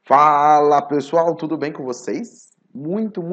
Fala pessoal, tudo bem com vocês? Muito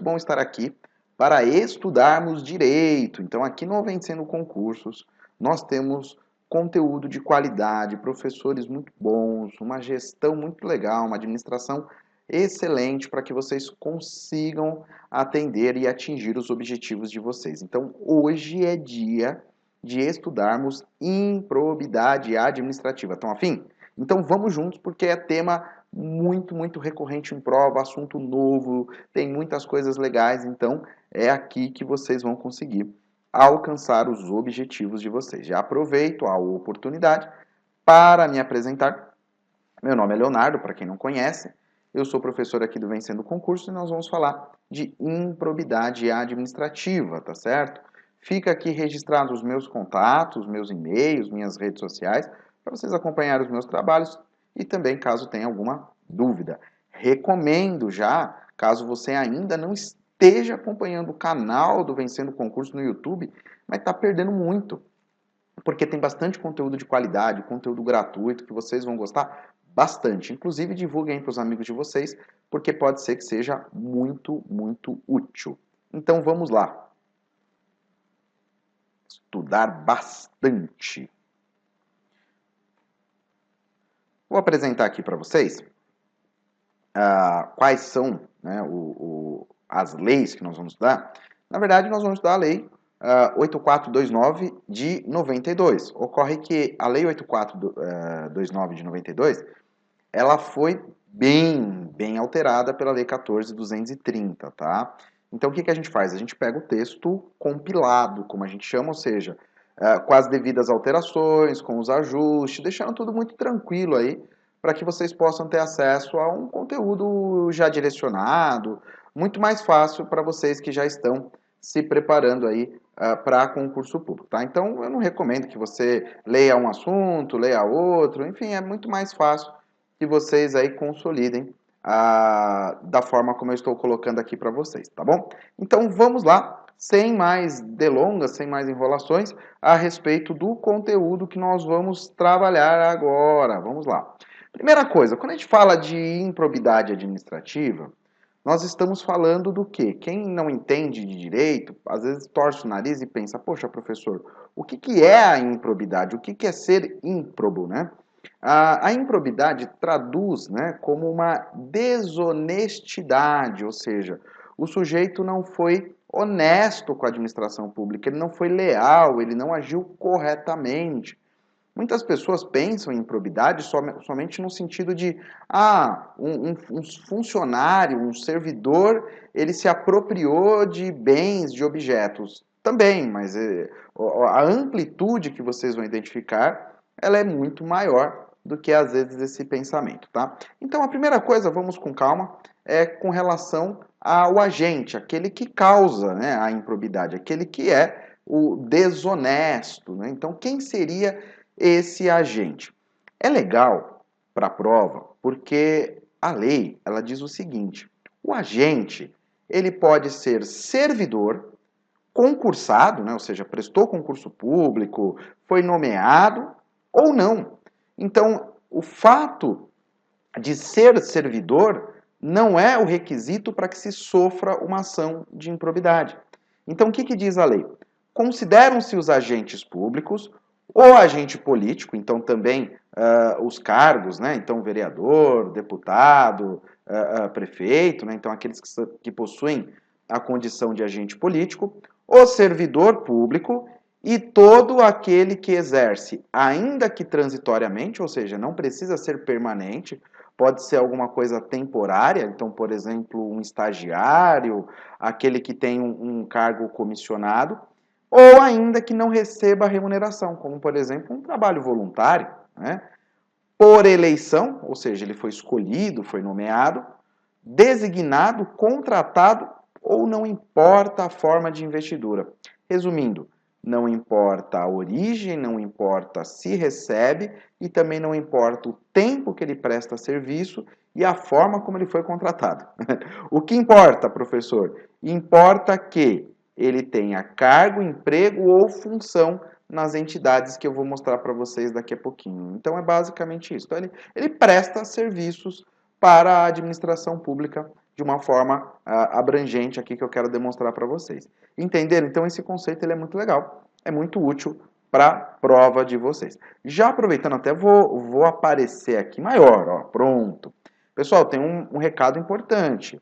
bom estar aqui para estudarmos direito. Então, aqui no Vencendo Concursos, nós temos conteúdo de qualidade, professores muito bons, uma gestão muito legal, uma administração excelente para que vocês consigam atender e atingir os objetivos de vocês. Então, hoje é dia de estudarmos improbidade administrativa. Estão afim? Então, vamos juntos porque é tema muito recorrente em prova, assunto novo, tem muitas coisas legais, então é aqui que vocês vão conseguir alcançar os objetivos de vocês. Já aproveito a oportunidade para me apresentar. Meu nome é Leonardo, para quem não conhece, eu sou professor aqui do Vencendo Concurso e nós vamos falar de improbidade administrativa, tá certo? Fica aqui registrado os meus contatos, meus e-mails, minhas redes sociais, para vocês acompanharem os meus trabalhos e também caso tenha alguma dúvida. Recomendo já, caso você ainda não esteja acompanhando o canal do Vencendo Concurso no YouTube, mas está perdendo muito, porque tem bastante conteúdo de qualidade, conteúdo gratuito que vocês vão gostar bastante. Inclusive, divulguem para os amigos de vocês, porque pode ser que seja muito útil. Então, vamos lá. Estudar bastante. Vou apresentar aqui para vocês quais são, né, as leis que nós vamos estudar. Na verdade, nós vamos estudar a lei 8429 de 92. Ocorre que a lei 8429 de 92, ela foi bem alterada pela lei 14.230, tá? Então, o que a gente faz? A gente pega o texto compilado, como a gente chama, ou seja, com as devidas alterações, com os ajustes, deixando tudo muito tranquilo aí, para que vocês possam ter acesso a um conteúdo já direcionado, muito mais fácil para vocês que já estão se preparando aí para concurso público, tá? Então, eu não recomendo que você leia um assunto, leia outro, enfim, é muito mais fácil que vocês aí consolidem da forma como eu estou colocando aqui para vocês, tá bom? Então, vamos lá, sem mais delongas, sem mais enrolações, a respeito do conteúdo que nós vamos trabalhar agora. Vamos lá. Primeira coisa, quando a gente fala de improbidade administrativa, nós estamos falando do quê? Quem não entende de direito, às vezes torce o nariz e pensa, poxa, professor, o que é a improbidade? O que é ser ímprobo, né? A improbidade traduz, né, como uma desonestidade, ou seja, o sujeito não foi honesto com a administração pública, ele não foi leal, ele não agiu corretamente. Muitas pessoas pensam em improbidade somente no sentido de, um funcionário, um servidor, ele se apropriou de bens, de objetos. Também, mas a amplitude que vocês vão identificar, ela é muito maior do que às vezes esse pensamento, tá? Então a primeira coisa, vamos com calma, é com relação ao agente, aquele que causa, né, a improbidade, aquele que é o desonesto, né? Então quem seria esse agente? É legal para a prova porque a lei ela diz o seguinte: o agente ele pode ser servidor, concursado, né, ou seja, prestou concurso público, foi nomeado ou não. Então, o fato de ser servidor não é o requisito para que se sofra uma ação de improbidade. Então, o que diz a lei? Consideram-se os agentes públicos, o agente político, então também os cargos, né? Então, vereador, deputado, prefeito, né? Então aqueles que possuem a condição de agente político, o servidor público e todo aquele que exerce, ainda que transitoriamente, ou seja, não precisa ser permanente, pode ser alguma coisa temporária, então, por exemplo, um estagiário, aquele que tem um cargo comissionado, ou ainda que não receba remuneração, como, por exemplo, um trabalho voluntário, né? Por eleição, ou seja, ele foi escolhido, foi nomeado, designado, contratado ou não importa a forma de investidura. Resumindo, não importa a origem, não importa se recebe e também não importa o tempo que ele presta serviço e a forma como ele foi contratado. O que importa, professor? Importa que ele tenha cargo, emprego ou função nas entidades que eu vou mostrar para vocês daqui a pouquinho. Então é basicamente isso. Então, ele presta serviços para a administração pública de uma forma abrangente aqui que eu quero demonstrar para vocês. Entenderam? Então esse conceito ele é muito legal, é muito útil para a prova de vocês. Já aproveitando até, vou aparecer aqui maior, ó, pronto. Pessoal, tem um recado importante.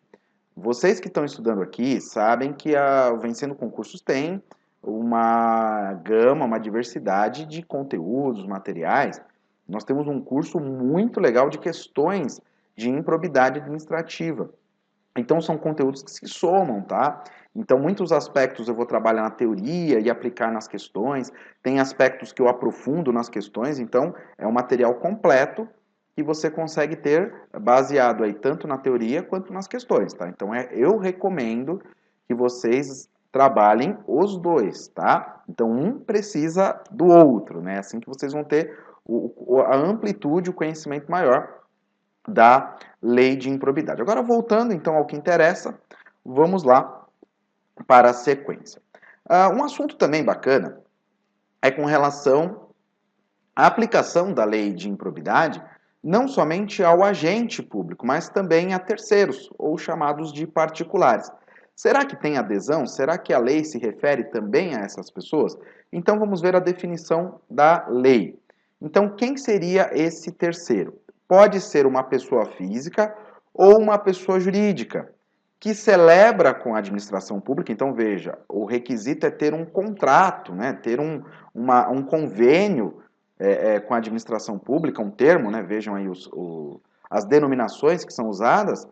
Vocês que estão estudando aqui sabem que o Vencendo Concursos tem uma gama, uma diversidade de conteúdos, materiais. Nós temos um curso muito legal de questões de improbidade administrativa. Então, são conteúdos que se somam, tá? Então, muitos aspectos eu vou trabalhar na teoria e aplicar nas questões. Tem aspectos que eu aprofundo nas questões. Então, é um material completo que você consegue ter baseado aí tanto na teoria quanto nas questões, tá? Então, eu recomendo que vocês trabalhem os dois, tá? Então, um precisa do outro, né? Assim que vocês vão ter a amplitude, o conhecimento maior da lei de improbidade. Agora, voltando então ao que interessa, vamos lá para a sequência. Um assunto também bacana é com relação à aplicação da lei de improbidade não somente ao agente público, mas também a terceiros, ou chamados de particulares. Será que tem adesão? Será que a lei se refere também a essas pessoas? Então vamos ver a definição da lei. Então, quem seria esse terceiro? Pode ser uma pessoa física ou uma pessoa jurídica que celebra com a administração pública. Então, veja, o requisito é ter um contrato, né? Ter um convênio com a administração pública, um termo, né? Vejam aí as denominações que são usadas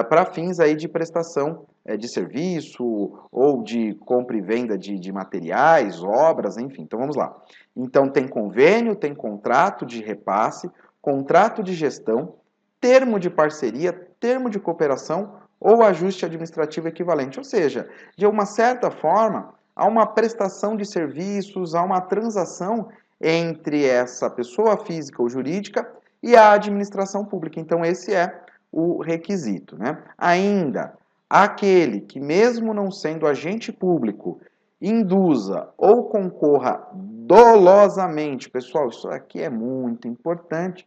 para fins aí de prestação de serviço ou de compra e venda de materiais, obras, enfim. Então, vamos lá. Então, tem convênio, tem contrato de repasse, contrato de gestão, termo de parceria, termo de cooperação ou ajuste administrativo equivalente. Ou seja, de uma certa forma, há uma prestação de serviços, há uma transação entre essa pessoa física ou jurídica e a administração pública. Então, esse é o requisito, né? Ainda, aquele que, mesmo não sendo agente público, induza ou concorra dolosamente, pessoal, isso aqui é muito importante.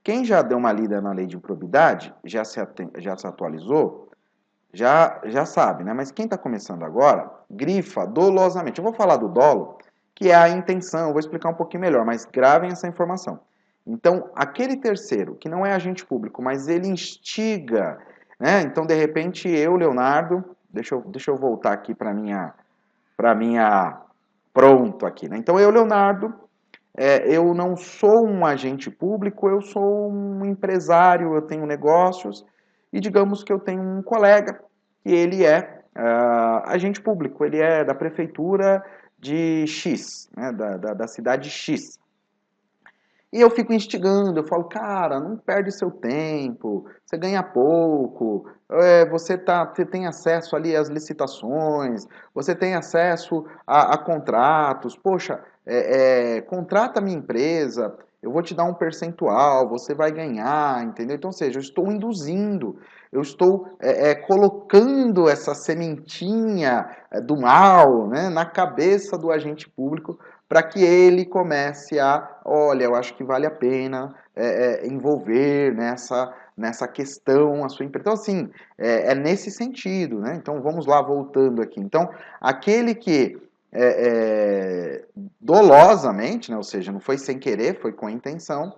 Quem já deu uma lida na lei de improbidade, já se atualizou, já sabe, né? Mas quem está começando agora, grifa dolosamente. Eu vou falar do dolo, que é a intenção, eu vou explicar um pouquinho melhor, mas gravem essa informação. Então, aquele terceiro, que não é agente público, mas ele instiga, né? Então, de repente, eu, Leonardo, deixa eu voltar aqui para minha, pronto aqui, né? Então, eu, Leonardo, eu não sou um agente público, eu sou um empresário, eu tenho negócios, e digamos que eu tenho um colega que ele é agente público, ele é da prefeitura de X, né, da cidade X. E eu fico instigando, eu falo, cara, não perde seu tempo, você ganha pouco, você tem acesso ali às licitações, você tem acesso a contratos, poxa, contrata a minha empresa, eu vou te dar um percentual, você vai ganhar, entendeu? Então, ou seja, eu estou induzindo, eu estou colocando essa sementinha do mal, né, na cabeça do agente público para que ele comece olha, eu acho que vale a pena envolver nessa questão a sua empresa. Então, assim, nesse sentido, né? Então, vamos lá, voltando aqui. Então, aquele que dolosamente, né, ou seja, não foi sem querer, foi com intenção,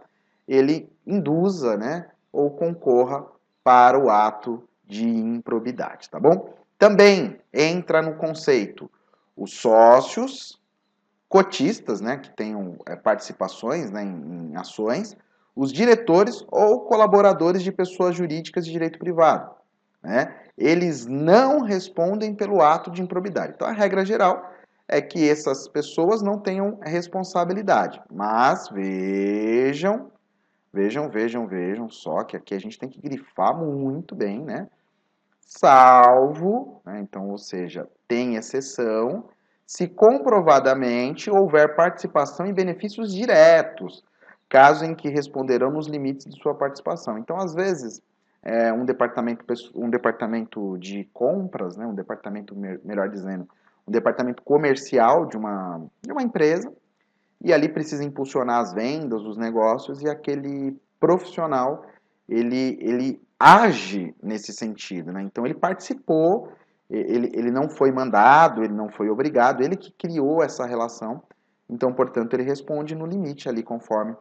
ele induza, né, ou concorra para o ato de improbidade, tá bom? Também entra no conceito os sócios, cotistas, né, que tenham participações, né, em ações, os diretores ou colaboradores de pessoas jurídicas de direito privado, né? Eles não respondem pelo ato de improbidade. Então, a regra geral é que essas pessoas não tenham responsabilidade. Mas vejam, só que aqui a gente tem que grifar muito bem, né? Salvo, né, então, ou seja, tem exceção, se comprovadamente houver participação em benefícios diretos, caso em que responderão nos limites de sua participação. Então, às vezes, um departamento de compras, né, melhor dizendo, um departamento comercial de uma empresa, e ali precisa impulsionar as vendas, os negócios, e aquele profissional, ele age nesse sentido, né? Então ele participou, ele não foi mandado, ele não foi obrigado, ele que criou essa relação, então, portanto, ele responde no limite ali, conforme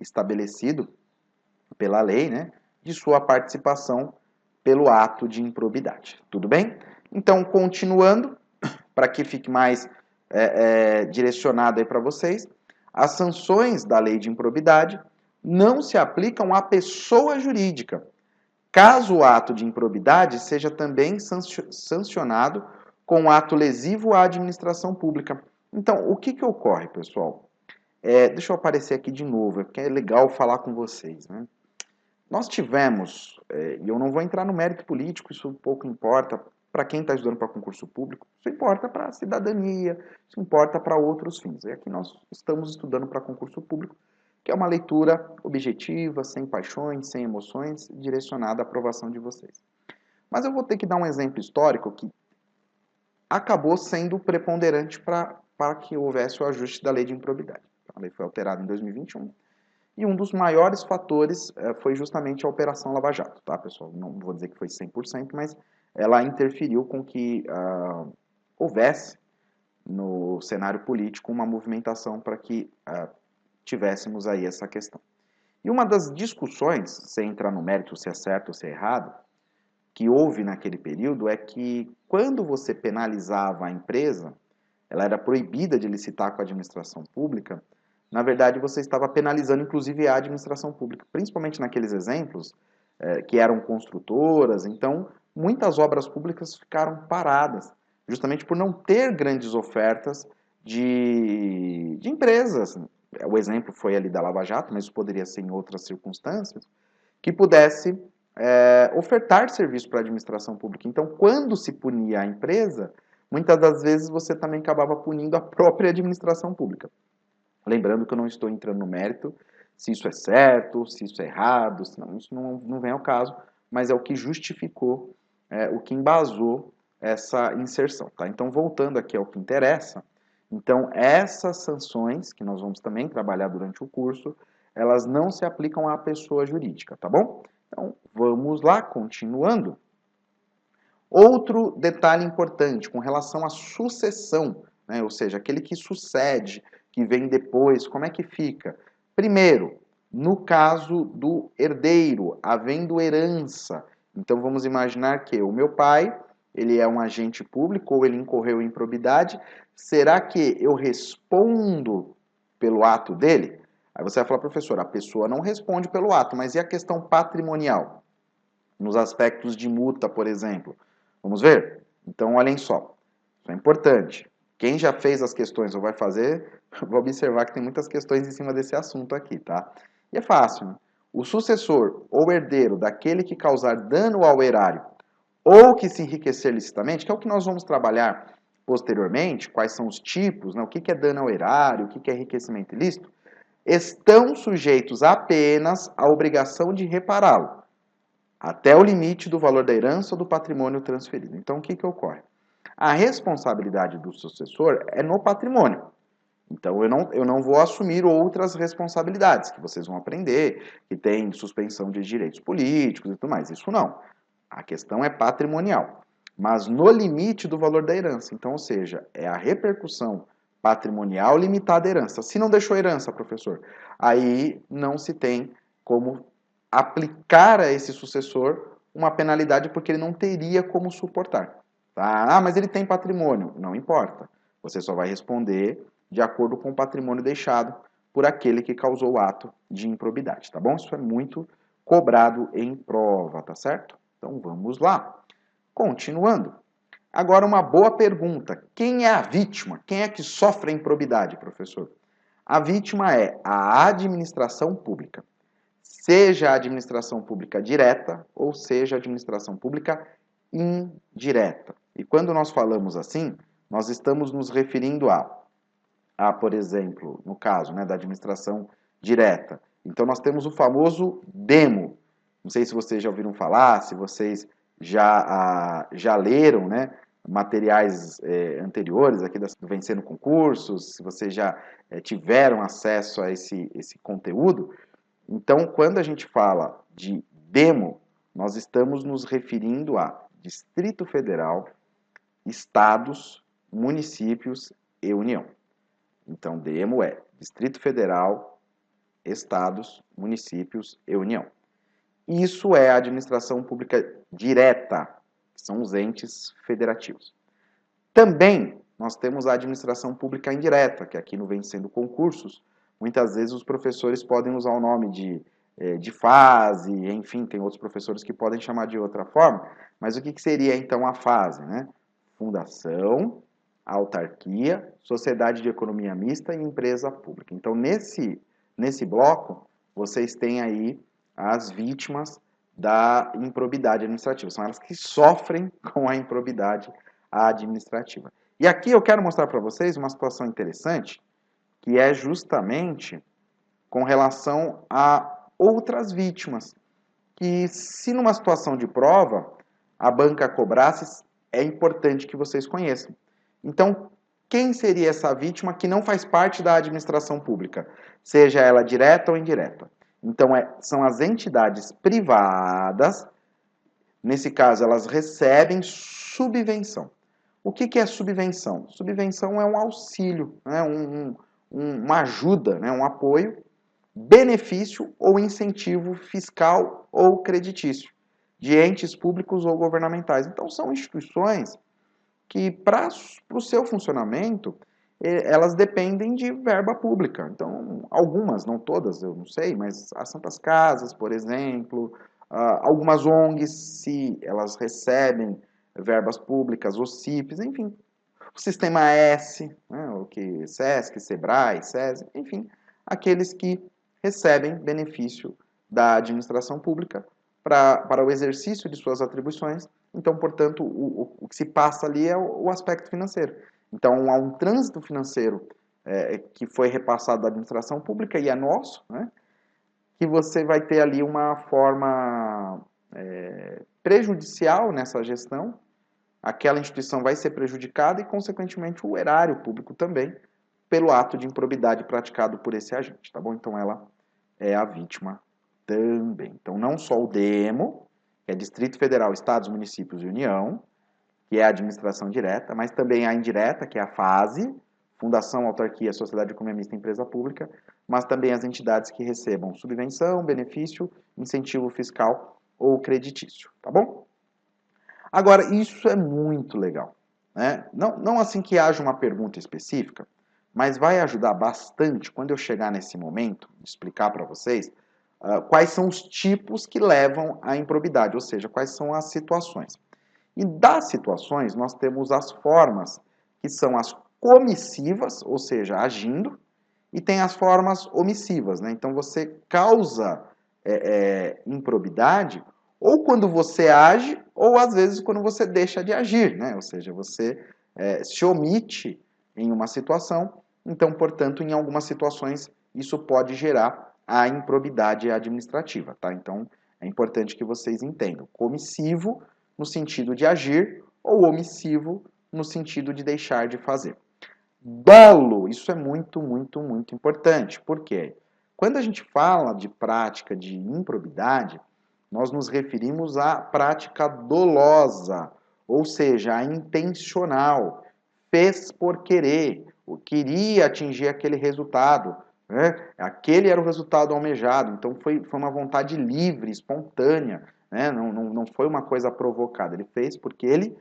estabelecido pela lei, né, de sua participação pelo ato de improbidade. Tudo bem? Então, continuando, para que fique mais direcionado aí para vocês, as sanções da lei de improbidade não se aplicam à pessoa jurídica, caso o ato de improbidade seja também sancionado com ato lesivo à administração pública. Então, o que ocorre, pessoal? Deixa eu aparecer aqui de novo, porque é legal falar com vocês, né? Nós tivemos, e eu não vou entrar no mérito político, isso pouco importa para quem está estudando para concurso público, isso importa para a cidadania, isso importa para outros fins. E aqui nós estamos estudando para concurso público, que é uma leitura objetiva, sem paixões, sem emoções, direcionada à aprovação de vocês. Mas eu vou ter que dar um exemplo histórico que acabou sendo preponderante para que houvesse o ajuste da lei de improbidade. A lei foi alterada em 2021. E um dos maiores fatores foi justamente a Operação Lava Jato, tá, pessoal? Não vou dizer que foi 100%, mas ela interferiu com que houvesse no cenário político uma movimentação para que tivéssemos aí essa questão. E uma das discussões, sem entrar no mérito se é certo ou se é errado, que houve naquele período é que quando você penalizava a empresa, ela era proibida de licitar com a administração pública, na verdade você estava penalizando inclusive a administração pública, principalmente naqueles exemplos que eram construtoras, então muitas obras públicas ficaram paradas, justamente por não ter grandes ofertas de empresas. O exemplo foi ali da Lava Jato, mas isso poderia ser em outras circunstâncias, que pudesse ofertar serviço para a administração pública. Então, quando se punia a empresa, muitas das vezes você também acabava punindo a própria administração pública. Lembrando que eu não estou entrando no mérito se isso é certo, se isso é errado, isso não vem ao caso, mas é o que justificou, o que embasou essa inserção. Tá? Então, voltando aqui ao que interessa, então essas sanções, que nós vamos também trabalhar durante o curso, elas não se aplicam à pessoa jurídica, tá bom? Então, vamos lá, continuando. Outro detalhe importante com relação à sucessão, né, ou seja, aquele que sucede, que vem depois, como é que fica? Primeiro, no caso do herdeiro, havendo herança. Então, vamos imaginar que o meu pai, ele é um agente público ou ele incorreu em improbidade. Será que eu respondo pelo ato dele? Aí você vai falar, professor, a pessoa não responde pelo ato, mas e a questão patrimonial? Nos aspectos de multa, por exemplo. Vamos ver? Então, olhem só. Isso é importante. Quem já fez as questões ou vai fazer, vai observar que tem muitas questões em cima desse assunto aqui, tá? E é fácil, né? O sucessor ou herdeiro daquele que causar dano ao erário ou que se enriquecer licitamente, que é o que nós vamos trabalhar posteriormente, quais são os tipos, né? O que é dano ao erário, o que é enriquecimento ilícito, estão sujeitos apenas à obrigação de repará-lo, até o limite do valor da herança ou do patrimônio transferido. Então, o que ocorre? A responsabilidade do sucessor é no patrimônio. Então, eu não vou assumir outras responsabilidades, que vocês vão aprender, que tem suspensão de direitos políticos e tudo mais. Isso não. A questão é patrimonial. Mas no limite do valor da herança. Então, ou seja, é a repercussão patrimonial limitada à herança. Se não deixou herança, professor, aí não se tem como aplicar a esse sucessor uma penalidade porque ele não teria como suportar. Tá? Ah, mas ele tem patrimônio. Não importa. Você só vai responder de acordo com o patrimônio deixado por aquele que causou o ato de improbidade, tá bom? Isso é muito cobrado em prova, tá certo? Então vamos lá. Continuando. Agora uma boa pergunta. Quem é a vítima? Quem é que sofre a improbidade, professor? A vítima é a administração pública. Seja a administração pública direta ou seja a administração pública indireta. E quando nós falamos assim, nós estamos nos referindo por exemplo, no caso, né, da administração direta. Então nós temos o famoso demo. Não sei se vocês já ouviram falar, se vocês já leram, né, materiais anteriores aqui do Vencendo Concursos, se vocês já tiveram acesso a esse conteúdo. Então, quando a gente fala de demo, nós estamos nos referindo a Distrito Federal, estados, municípios e União. Então, DEMO é Distrito Federal, estados, municípios e União. Isso é a administração pública direta, que são os entes federativos. Também nós temos a administração pública indireta, que aqui no Vencendo Concursos, muitas vezes os professores podem usar o nome de fase, enfim, tem outros professores que podem chamar de outra forma, mas o que seria então a fase, né? Fundação, autarquia, sociedade de economia mista e empresa pública. Então, nesse bloco, vocês têm aí as vítimas da improbidade administrativa. São elas que sofrem com a improbidade administrativa. E aqui eu quero mostrar para vocês uma situação interessante, que é justamente com relação a outras vítimas, que se numa situação de prova a banca cobrasse, é importante que vocês conheçam. Então, quem seria essa vítima que não faz parte da administração pública, seja ela direta ou indireta? Então, são as entidades privadas, nesse caso, elas recebem subvenção. O que é subvenção? Subvenção é um auxílio, né? Uma ajuda, né? Um apoio, benefício ou incentivo fiscal ou creditício de entes públicos ou governamentais. Então, são instituições que, para o seu funcionamento, elas dependem de verba pública. Então, algumas, não todas, eu não sei, mas as Santas Casas, por exemplo, algumas ONGs, se elas recebem verbas públicas, os CIPs, enfim, o Sistema S, né, o que SESC, SEBRAE, SESI, enfim, aqueles que recebem benefício da administração pública para o exercício de suas atribuições. Então, portanto, o que se passa ali é o aspecto financeiro. Então, há um trânsito financeiro que foi repassado da administração pública e é nosso, né, que você vai ter ali uma forma prejudicial nessa gestão, aquela instituição vai ser prejudicada e, consequentemente, o erário público também, pelo ato de improbidade praticado por esse agente, tá bom? Então, ela é a vítima também. Então, não só o DEMO, que é Distrito Federal, Estados, Municípios e União, que é a administração direta, mas também a indireta, que é a FASE, Fundação, Autarquia, Sociedade Economista e Empresa Pública, mas também as entidades que recebam subvenção, benefício, incentivo fiscal ou creditício, tá bom? Agora, isso é muito legal, né? Não assim que haja uma pergunta específica, mas vai ajudar bastante quando eu chegar nesse momento de explicar para vocês quais são os tipos que levam à improbidade, ou seja, quais são as situações. E das situações, nós temos as formas, que são as comissivas, ou seja, agindo, e tem as formas omissivas, né? Então, você causa improbidade ou quando você age, ou às vezes quando você deixa de agir, né? Ou seja, você se omite em uma situação, então, portanto, em algumas situações, isso pode gerar a improbidade administrativa, tá? Então, é importante que vocês entendam. Comissivo, no sentido de agir, ou omissivo, no sentido de deixar de fazer. Dolo, isso é muito, muito, muito importante. Por quê? Quando a gente fala de prática de improbidade, nós nos referimos à prática dolosa, ou seja, a intencional, fez por querer, queria atingir aquele resultado, né? Aquele era o resultado almejado, então foi uma vontade livre, espontânea, né? Não foi uma coisa provocada, ele fez porque ele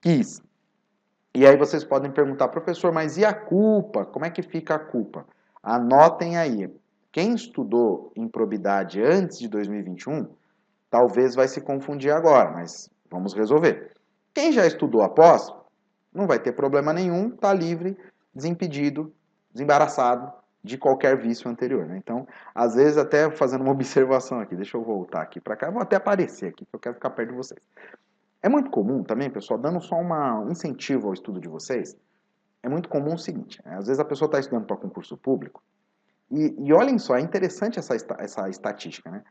quis. E aí vocês podem perguntar, professor, mas e a culpa? Como é que fica a culpa? Anotem aí, quem estudou improbidade antes de 2021, talvez vai se confundir agora, mas vamos resolver. Quem já estudou após, não vai ter problema nenhum, está livre, desimpedido, desembaraçado de qualquer vício anterior, né? Então, às vezes, até fazendo uma observação aqui, deixa eu voltar aqui para cá, vou até aparecer aqui, que eu quero ficar perto de vocês. É muito comum também, pessoal, dando só um incentivo ao estudo de vocês, é muito comum o seguinte, né? Às vezes a pessoa está estudando para concurso público, e olhem só, é interessante essa estatística, né?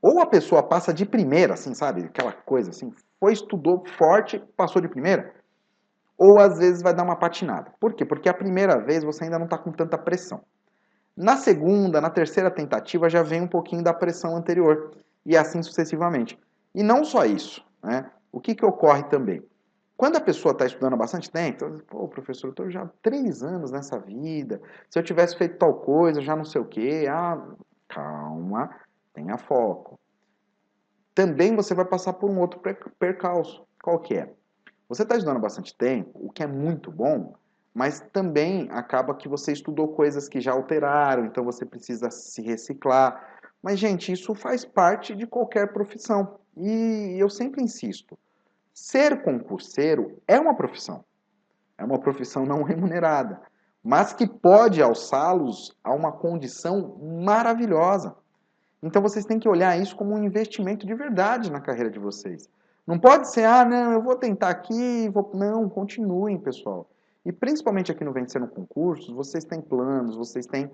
Ou a pessoa passa de primeira, assim, sabe? Aquela coisa assim, estudou forte, passou de primeira, ou às vezes vai dar uma patinada. Por quê? Porque a primeira vez você ainda não está com tanta pressão. Na segunda, na terceira tentativa já vem um pouquinho da pressão anterior, e assim sucessivamente. E não só isso, né? O que ocorre também? Quando a pessoa está estudando há bastante tempo, então, pô, professor, eu estou já há 3 anos nessa vida, se eu tivesse feito tal coisa, já não sei o quê, calma, tenha foco. Também você vai passar por um outro percalço. Qual que é? Você está estudando há bastante tempo, o que é muito bom, mas também acaba que você estudou coisas que já alteraram, então você precisa se reciclar. Mas, gente, isso faz parte de qualquer profissão. E eu sempre insisto, ser concurseiro é uma profissão. É uma profissão não remunerada, mas que pode alçá-los a uma condição maravilhosa. Então vocês têm que olhar isso como um investimento de verdade na carreira de vocês. Não pode ser, não, eu vou tentar aqui, vou... Não, continuem, pessoal. E principalmente aqui no Vencendo Concursos, vocês têm planos, vocês têm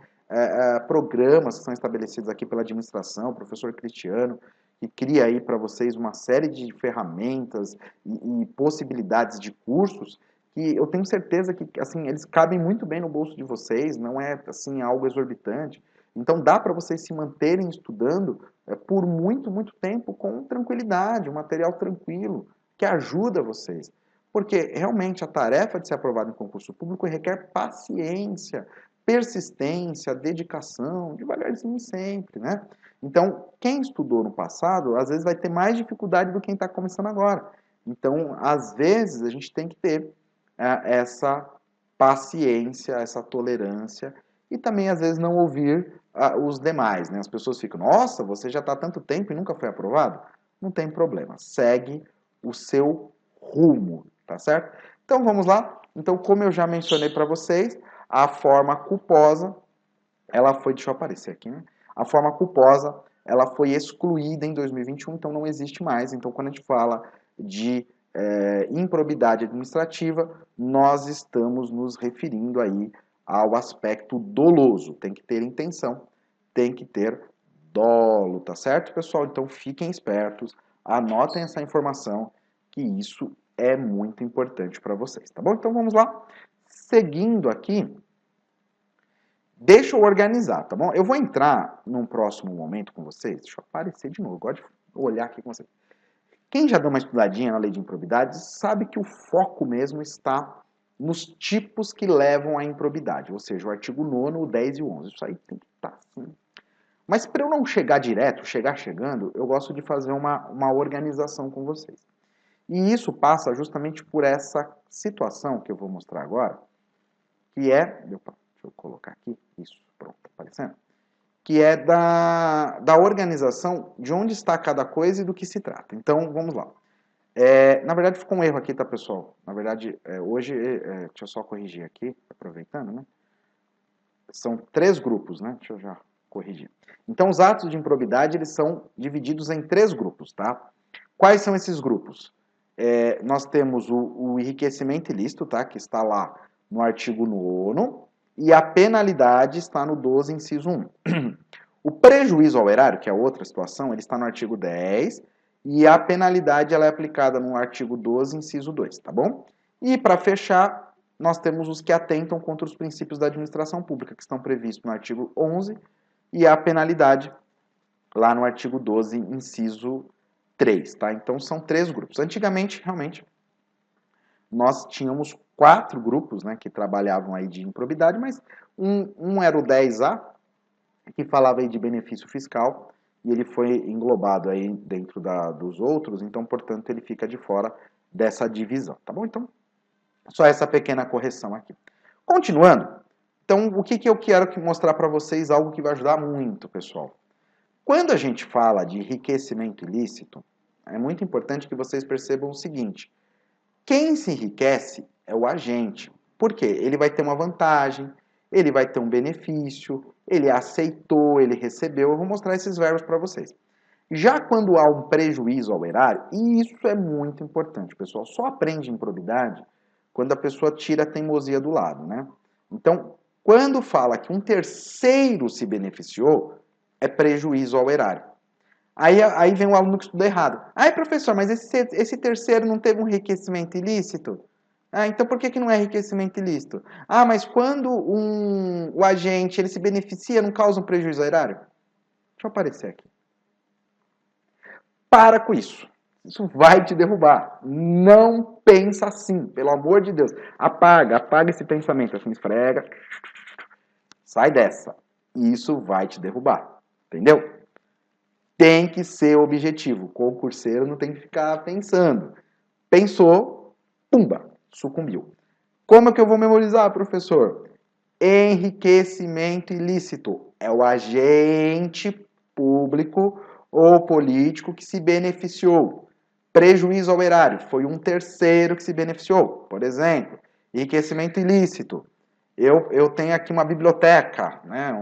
programas que são estabelecidos aqui pela administração, o professor Cristiano, que cria aí para vocês uma série de ferramentas e possibilidades de cursos que eu tenho certeza que assim, eles cabem muito bem no bolso de vocês, não é assim algo exorbitante. Então dá para vocês se manterem estudando por muito, muito tempo com tranquilidade, um material tranquilo, que ajuda vocês. Porque realmente a tarefa de ser aprovado em concurso público requer paciência, persistência, dedicação, devagarzinho sempre, né? Então, quem estudou no passado, às vezes vai ter mais dificuldade do que quem está começando agora. Então, às vezes, a gente tem que ter essa paciência, essa tolerância e também, às vezes, não ouvir os demais, né? As pessoas ficam, nossa, você já está há tanto tempo e nunca foi aprovado? Não tem problema, segue o seu rumo, tá certo? Então, vamos lá. Então, como eu já mencionei para vocês, a forma culposa, ela foi, deixa eu aparecer aqui, né? A forma culposa, ela foi excluída em 2021, então não existe mais. Então, quando a gente fala de improbidade administrativa, nós estamos nos referindo aí ao aspecto doloso. Tem que ter intenção, tem que ter dolo, tá certo, pessoal? Então fiquem espertos, anotem essa informação, que isso é muito importante para vocês, tá bom? Então vamos lá. Seguindo aqui, deixa eu organizar, tá bom? Eu vou entrar num próximo momento com vocês. Deixa eu aparecer de novo, eu gosto de olhar aqui com vocês. Quem já deu uma estudadinha na lei de improbidade sabe que o foco mesmo está nos tipos que levam à improbidade, ou seja, o artigo 9º, o 10 e o 11. Isso aí tem que estar assim. Mas para eu não chegar direto, chegar chegando, eu gosto de fazer uma organização com vocês. E isso passa justamente por essa situação que eu vou mostrar agora, que é... Opa, deixa eu colocar aqui. Isso, pronto, tá aparecendo. Que é da organização de onde está cada coisa e do que se trata. Então, vamos lá. Na verdade, ficou um erro aqui, tá, pessoal? Na verdade, hoje, deixa eu só corrigir aqui, aproveitando, né? São 3 grupos, né? Deixa eu já corrigir. Então, os atos de improbidade, eles são divididos em 3 grupos, tá? Quais são esses grupos? Nós temos o enriquecimento ilícito, tá? Que está lá no artigo 9º, e a penalidade está no 12, inciso 1. O prejuízo ao erário, que é outra situação, ele está no artigo 10, e a penalidade ela é aplicada no artigo 12, inciso 2, tá bom? E para fechar, nós temos os que atentam contra os princípios da administração pública, que estão previstos no artigo 11, e a penalidade lá no artigo 12, inciso 3, tá? Então são 3 grupos. Antigamente, realmente, nós tínhamos 4 grupos, né, que trabalhavam aí de improbidade, mas um era o 10A, que falava aí de benefício fiscal, e ele foi englobado aí dentro dos outros, então, portanto, ele fica de fora dessa divisão, tá bom? Então, só essa pequena correção aqui. Continuando, então, o que eu quero mostrar para vocês, algo que vai ajudar muito, pessoal. Quando a gente fala de enriquecimento ilícito, é muito importante que vocês percebam o seguinte: quem se enriquece é o agente. Por quê? Ele vai ter uma vantagem, ele vai ter um benefício, ele aceitou, ele recebeu. Eu vou mostrar esses verbos para vocês. Já quando há um prejuízo ao erário, e isso é muito importante, pessoal, só aprende improbidade quando a pessoa tira a teimosia do lado, né? Então, quando fala que um terceiro se beneficiou, é prejuízo ao erário. Aí vem o aluno que estuda errado. Ai, professor, mas esse terceiro não teve um enriquecimento ilícito? Então por que não é enriquecimento ilícito? Mas quando o agente ele se beneficia, não causa um prejuízo ao erário? Deixa eu aparecer aqui. Para com isso. Isso vai te derrubar. Não pensa assim, pelo amor de Deus. Apaga esse pensamento, assim, esfrega. Sai dessa. Isso vai te derrubar. Entendeu? Tem que ser objetivo. O concurseiro não tem que ficar pensando. Pensou, pumba, sucumbiu. Como é que eu vou memorizar, professor? Enriquecimento ilícito. É o agente público ou político que se beneficiou. Prejuízo ao erário. Foi um terceiro que se beneficiou. Por exemplo, enriquecimento ilícito. Eu tenho aqui uma biblioteca, né?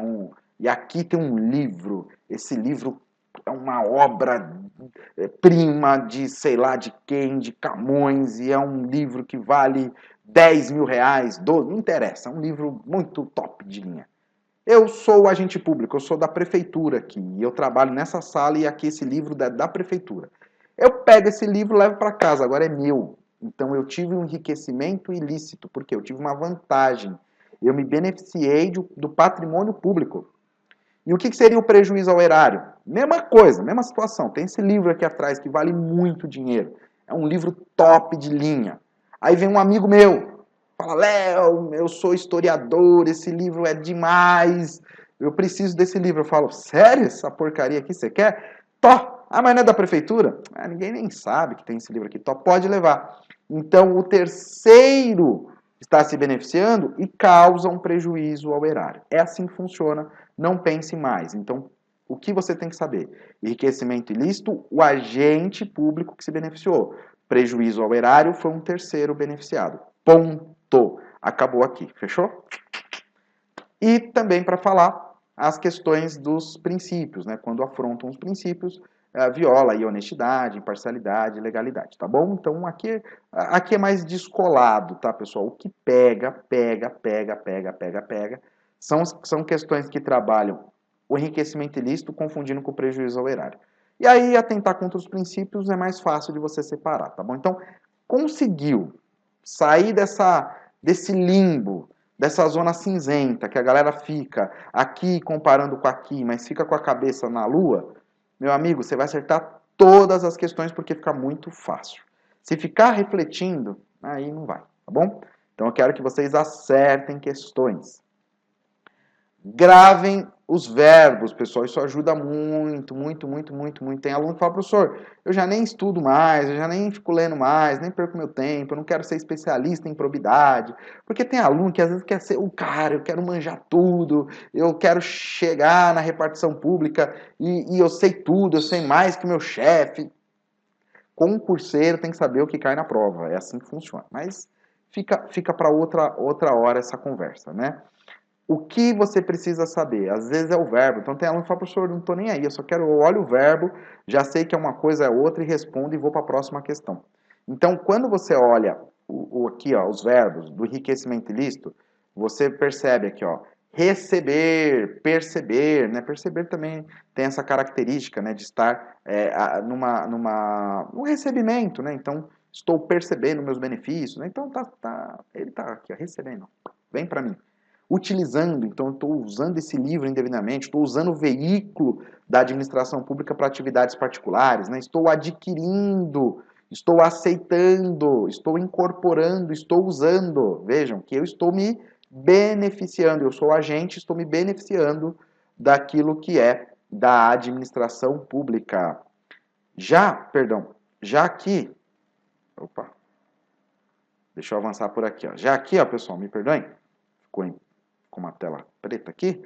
E aqui tem um livro. Esse livro é uma obra prima de sei lá de quem, de Camões, e é um livro que vale 10 mil reais, 12, não interessa, é um livro muito top de linha. Eu sou o agente público, eu sou da prefeitura aqui, e eu trabalho nessa sala e aqui esse livro da prefeitura. Eu pego esse livro e levo para casa, agora é meu. Então eu tive um enriquecimento ilícito, porque eu tive uma vantagem. Eu me beneficiei do patrimônio público. E o que seria o prejuízo ao erário? Mesma coisa, mesma situação. Tem esse livro aqui atrás que vale muito dinheiro. É um livro top de linha. Aí vem um amigo meu, fala, Léo, eu sou historiador, esse livro é demais, eu preciso desse livro. Eu falo, sério? Essa porcaria aqui você quer? Tó! Ah, mas não é da prefeitura? Ah, ninguém nem sabe que tem esse livro aqui. Tó, pode levar. Então, o terceiro está se beneficiando e causa um prejuízo ao erário. É assim que funciona, não pense mais. Então, o que você tem que saber? Enriquecimento ilícito, o agente público que se beneficiou. Prejuízo ao erário foi um terceiro beneficiado. Ponto. Acabou aqui. Fechou? E também para falar as questões dos princípios, né? Quando afrontam os princípios, viola aí honestidade, imparcialidade, legalidade, tá bom? Então aqui é mais descolado, tá, pessoal? O que pega, são questões que trabalham o enriquecimento ilícito confundindo com o prejuízo ao erário. E aí, atentar contra os princípios é mais fácil de você separar, tá bom? Então, conseguiu sair desse limbo, dessa zona cinzenta que a galera fica aqui comparando com aqui, mas fica com a cabeça na lua, meu amigo, você vai acertar todas as questões porque fica muito fácil. Se ficar refletindo, aí não vai, tá bom? Então eu quero que vocês acertem questões. Gravem os verbos, pessoal. Isso ajuda muito, muito, muito, muito, muito. Tem aluno que fala, professor, eu já nem estudo mais, eu já nem fico lendo mais, nem perco meu tempo, eu não quero ser especialista em probidade. Porque tem aluno que às vezes quer ser o cara, eu quero manjar tudo, eu quero chegar na repartição pública e eu sei tudo, eu sei mais que meu chefe. Concurseiro tem que saber o que cai na prova, é assim que funciona. Mas fica para outra hora essa conversa, né? O que você precisa saber? Às vezes é o verbo. Então tem aluno que fala, professor, não estou nem aí, eu olho o verbo, já sei que é uma coisa, é outra, e respondo e vou para a próxima questão. Então, quando você olha aqui, ó, os verbos do enriquecimento ilícito, você percebe aqui, ó, receber, perceber, né? Perceber também tem essa característica, né, de estar num recebimento, né? Então, estou percebendo meus benefícios, né? Então, ele está aqui, ó, recebendo. Vem para mim utilizando, então estou usando esse livro indevidamente, estou usando o veículo da administração pública para atividades particulares, né? Estou adquirindo, estou aceitando, estou incorporando, estou usando. Vejam que eu estou me beneficiando, eu sou agente, estou me beneficiando daquilo que é da administração pública. Já aqui, opa, deixa eu avançar por aqui, ó. Já aqui, ó, pessoal, me perdoem, ficou com uma tela preta aqui.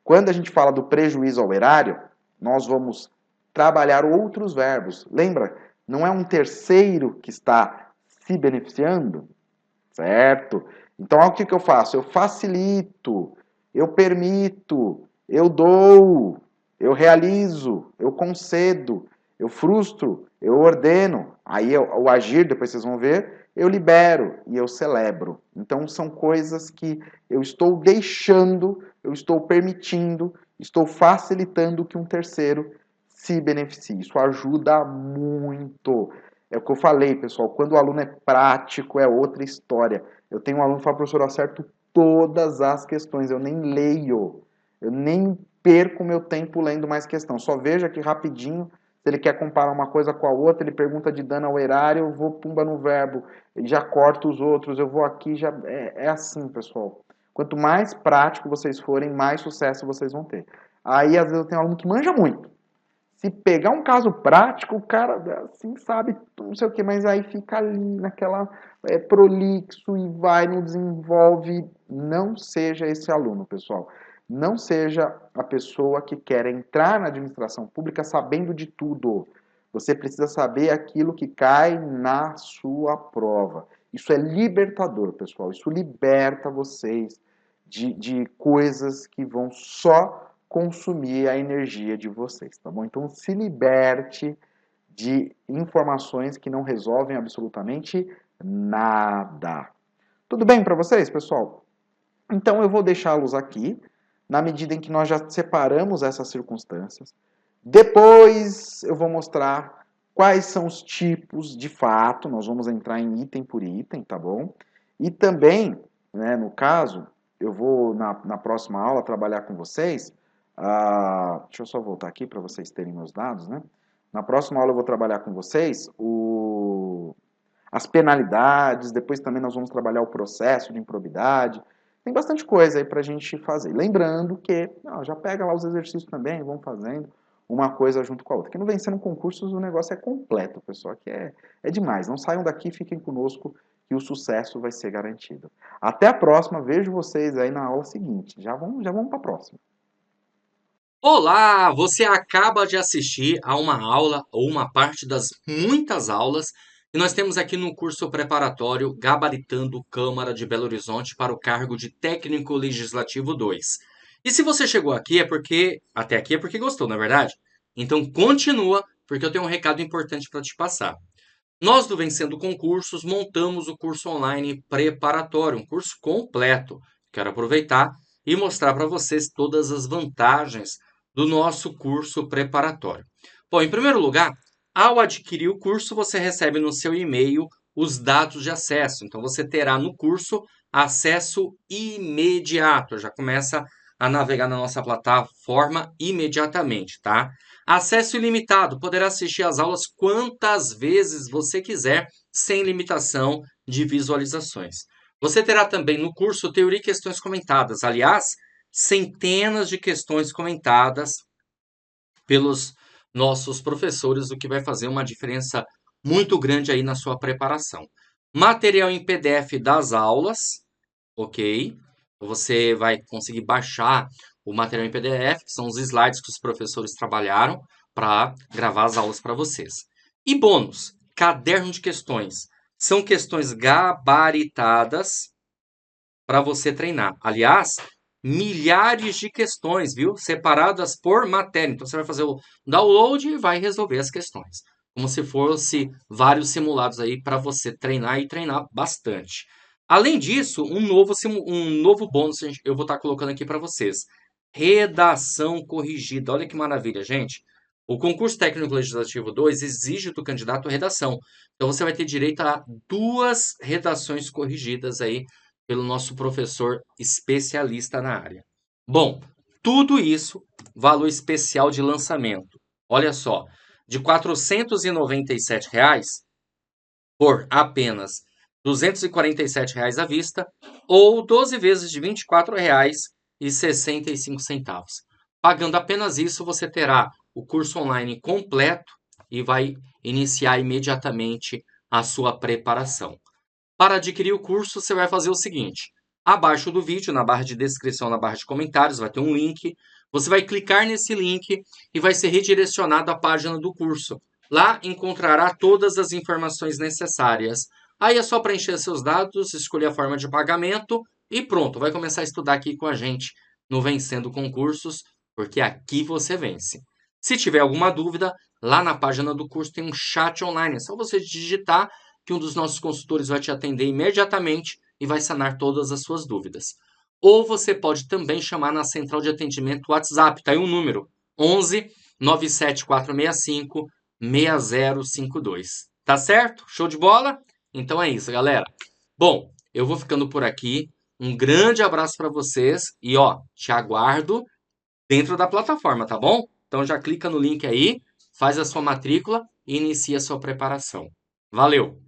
Quando a gente fala do prejuízo ao erário, nós vamos trabalhar outros verbos. Lembra? Não é um terceiro que está se beneficiando, certo? Então, o que eu faço? Eu facilito, eu permito, eu dou, eu realizo, eu concedo, eu frustro, eu ordeno. Aí o agir, depois vocês vão ver, eu libero e eu celebro. Então são coisas que eu estou deixando, eu estou permitindo, estou facilitando que um terceiro se beneficie. Isso ajuda muito. É o que eu falei, pessoal, quando o aluno é prático é outra história. Eu tenho um aluno que fala, professor, eu acerto todas as questões, eu nem leio, eu nem perco meu tempo lendo mais questão. Só vejo aqui rapidinho Se ele quer comparar uma coisa com a outra, ele pergunta de dano ao erário, eu vou pumba no verbo, já corto os outros, eu vou aqui, já é assim, pessoal. Quanto mais prático vocês forem, mais sucesso vocês vão ter. Aí, às vezes, eu tenho um aluno que manja muito. Se pegar um caso prático, o cara, assim, sabe, não sei o que, mas aí fica ali naquela prolixo e vai, não desenvolve. Não seja esse aluno, pessoal. Não seja a pessoa que quer entrar na administração pública sabendo de tudo. Você precisa saber aquilo que cai na sua prova. Isso é libertador, pessoal. Isso liberta vocês de coisas que vão só consumir a energia de vocês, tá bom? Então se liberte de informações que não resolvem absolutamente nada. Tudo bem para vocês, pessoal? Então eu vou deixá-los aqui, na medida em que nós já separamos essas circunstâncias. Depois eu vou mostrar quais são os tipos de fato, nós vamos entrar em item por item, tá bom? E também, né, no caso, eu vou na próxima aula trabalhar com vocês. Deixa eu só voltar aqui para vocês terem meus dados, né? Na próxima aula eu vou trabalhar com vocês as penalidades, depois também nós vamos trabalhar o processo de improbidade. Tem bastante coisa aí para a gente fazer. Lembrando que, já pega lá os exercícios também, vão fazendo uma coisa junto com a outra. Que no Vencendo Concursos o negócio é completo, pessoal, que é demais. Não saiam daqui, fiquem conosco que o sucesso vai ser garantido. Até a próxima, vejo vocês aí na aula seguinte. Já vamos para a próxima. Olá, você acaba de assistir a uma aula ou uma parte das muitas aulas que nós temos aqui no curso preparatório Gabaritando Câmara de Belo Horizonte para o cargo de Técnico Legislativo 2. E se você chegou aqui até aqui é porque gostou, não é verdade? Então continua, porque eu tenho um recado importante para te passar. Nós do Vencendo Concursos montamos o curso online preparatório, um curso completo. Quero aproveitar e mostrar para vocês todas as vantagens do nosso curso preparatório. Bom, em primeiro lugar, ao adquirir o curso, você recebe no seu e-mail os dados de acesso. Então, você terá no curso acesso imediato. Já começa a navegar na nossa plataforma imediatamente, tá? Acesso ilimitado. Poderá assistir às aulas quantas vezes você quiser, sem limitação de visualizações. Você terá também no curso Teoria e Questões Comentadas. Aliás, centenas de questões comentadas pelos nossos professores, o que vai fazer uma diferença muito grande aí na sua preparação. Material em PDF das aulas, ok? Você vai conseguir baixar o material em PDF, que são os slides que os professores trabalharam para gravar as aulas para vocês. E bônus, caderno de questões. São questões gabaritadas para você treinar. Aliás, milhares de questões, viu? Separadas por matéria. Então você vai fazer o download e vai resolver as questões. Como se fosse vários simulados aí para você treinar e treinar bastante. Além disso, um novo bônus eu vou estar colocando aqui para vocês. Redação corrigida. Olha que maravilha, gente. O concurso técnico legislativo 2 exige do candidato redação. Então você vai ter direito a 2 redações corrigidas aí pelo nosso professor especialista na área. Bom, tudo isso, valor especial de lançamento. Olha só, de R$ 497 por apenas R$ 247 à vista ou 12 vezes de R$ 24,65. Pagando apenas isso, você terá o curso online completo e vai iniciar imediatamente a sua preparação. Para adquirir o curso, você vai fazer o seguinte: abaixo do vídeo, na barra de descrição, na barra de comentários, vai ter um link. Você vai clicar nesse link e vai ser redirecionado à página do curso. Lá encontrará todas as informações necessárias. Aí é só preencher seus dados, escolher a forma de pagamento e pronto, vai começar a estudar aqui com a gente no Vencendo Concursos, porque aqui você vence. Se tiver alguma dúvida, lá na página do curso tem um chat online. É só você digitar que um dos nossos consultores vai te atender imediatamente e vai sanar todas as suas dúvidas. Ou você pode também chamar na central de atendimento WhatsApp, tá aí um número: 11 97465 6052. Tá certo? Show de bola? Então é isso, galera. Bom, eu vou ficando por aqui. Um grande abraço para vocês e te aguardo dentro da plataforma, tá bom? Então já clica no link aí faz a sua matrícula e inicia a sua preparação. Valeu!